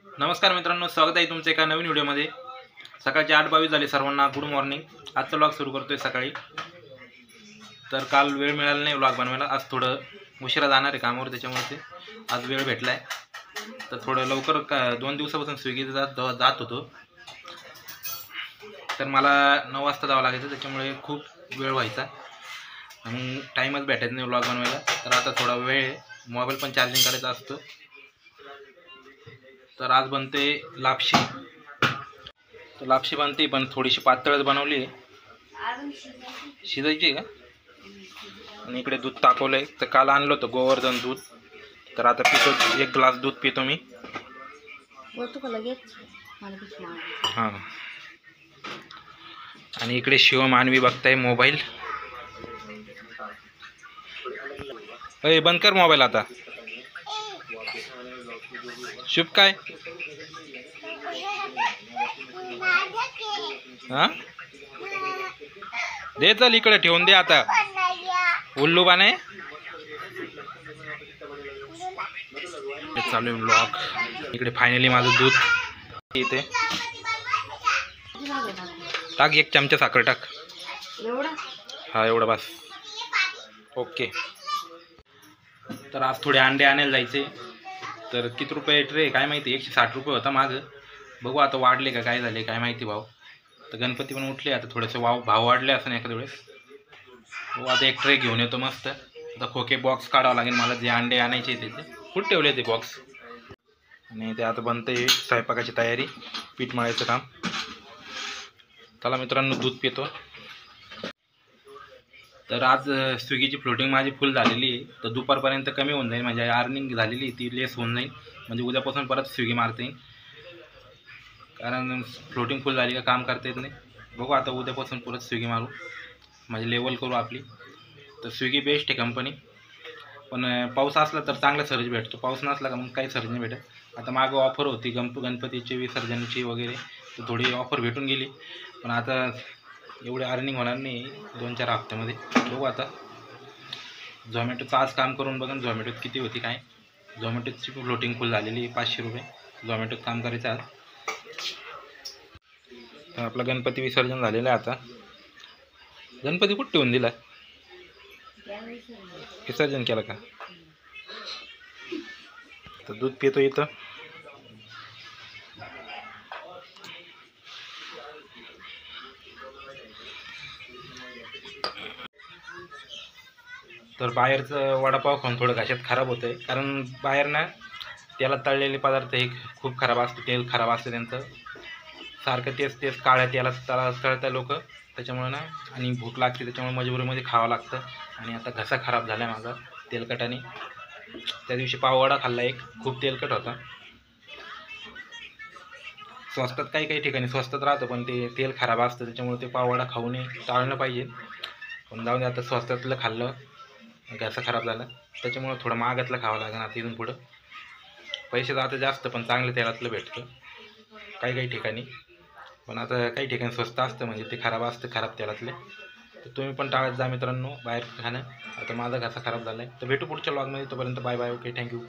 नमस्कार मित्रांनो, स्वागत आहे तुमचं एका नवीन व्हिडिओमध्ये। सकाळचे 8:22 झाले, सर्वांना गुड मॉर्निंग। आजचा व्लॉग सुरू करतोय सकाळी। तर काल वेळ मिळाला नाही व्लॉग बनवायला, आज थोडं उशिरा जाणार आहे कामावर, त्याच्यामुळे आज वेळ भेटलाय। तर थोडं लवकर 2 दिवसापासून स्विगी जात होतो, तर मला 9 वाजता जावं लागायचं, त्याच्यामुळे खूप वेळ व्हायचा आणि टाईमच भेटायचा नाही व्लॉग बनवायला। तर आता थोडा वेळ, मोबाईल पण चार्जिंग करायचा असतो। तर आज बनते लापशी। तर लापशी बनते पण थोडीशी पातळच बनवली आहे, शिजायची आहे का। आणि इकडे दूध तापवलंय, तर काल आणलं होतं गोवर्धन दूध, तर आता पितो, 1 ग्लास दूध पितो मी। हां, आणि इकडे शिव मानवी बघताय मोबाईल। अय बंद कर मोबाईल आता। शुभ काय हा दे, चल इकडे ठेवून दे आता, उल्लू बाने। चालू आहे व्लॉग। इकडे फायनली माझं दूध इथे टाक, 1 चमचा साखर टाक। हा, एवढा बस, ओके। तर आज थोडे अंडे आणायला जायचे, तर किती रुपये ट्रे काय माहिती, 160 रुपये होता मागं, बघू आता वाढले का काय झाले काय माहिती भाव। तर गणपती पण उठले, आता थोडेसे भाव वाढले असं एखाद्या वेळेस। हो, आता 1 ट्रे घेऊन येतो मस्त। आता खोके बॉक्स काढावं लागेल मला, जे अंडे आणायचे ते कुठे ठेवले ते बॉक्स। आणि ते आता बनते स्वयंपाकाची तयारी, पीठ मळायचं काम। चला मित्रांनो, दूध पितो। तर आज स्विगीची फ्लोटिंग माझी फुल झालेली आहे, तर दुपारपर्यंत कमी होऊन जाईल, म्हणजे अर्निंग झालेली ती लेस होऊन जाईल, म्हणजे उद्यापासून परत स्विगी मारता येईल। कारण फ्लोटिंग फुल झाली का काम करता येत नाही। बघू आता उद्यापासून परत स्विगी मारू, म्हणजे लेवल करू आपली। तर स्विगी बेस्ट आहे कंपनी, पण पाऊस असला तर चांगला सर्व्हिस भेटतो, पाऊस नसला का मग काही सर्व्हिस नाही भेटत। आता मागं ऑफर होती गणपतीची विसर्जनची वगैरे, तर थोडी ऑफर भेटून गेली, पण आता एवढे अर्निंग होणार नाही 2-4 हफ्त्यामध्ये। बघू आता। झोमॅटोचं आज काम करून बघा झोमॅटोत किती होती काय। झोमॅटोची फ्लोटिंग फुल झालेली, 500 रुपये झोमॅटोत काम करायचं आज। तर आपलं गणपती विसर्जन झालेलं आहे आता। गणपती कुठे ठेवून दिला, विसर्जन केलं का। तर दूध पितो इथं। तर बाहेरचं वडापाव खाऊन थोडं घशात खराब होतं आहे, कारण बाहेर ना त्याला तळलेले पदार्थ हे खूप खराब असतं, तेल खराब असतं त्यांचं, सारखं तेच काळ्या तेलात तळतात लोक, त्याच्यामुळे ना, आणि भूक लागते, त्याच्यामुळे मजबुरीमध्ये खावं लागतं। आणि आता घसा खराब झाला आहे माझा तेलकटाने। त्या दिवशी पाववडा खाल्ला एक, खूप तेलकट होता। स्वस्तात काही ठिकाणी स्वस्तात राहतं, पण ते तेल खराब असतं, त्याच्यामुळे ते पाववडा खाऊ नये, टाळलं पाहिजे। पण जाऊ दे, आता स्वस्तातलं खाल्लं, घसा खराब झाला, त्याच्यामुळे थोडं महागातलं खावं लागेल आता इथून पुढं। पैसे जातं जास्त, पण चांगलं तेलातलं भेटतं काही ठिकाणी, पण आता काही ठिकाणी स्वस्त असतं, म्हणजे ते खराब असतं, खराब तेलातले। तर तुम्ही पण टाळत जा मित्रांनो बाहेर खाणं। आता माझा घसा खराब झाला आहे, तर भेटू पुढच्या व्लॉगमध्ये, तोपर्यंत बाय बाय, ओके, थँक्यू।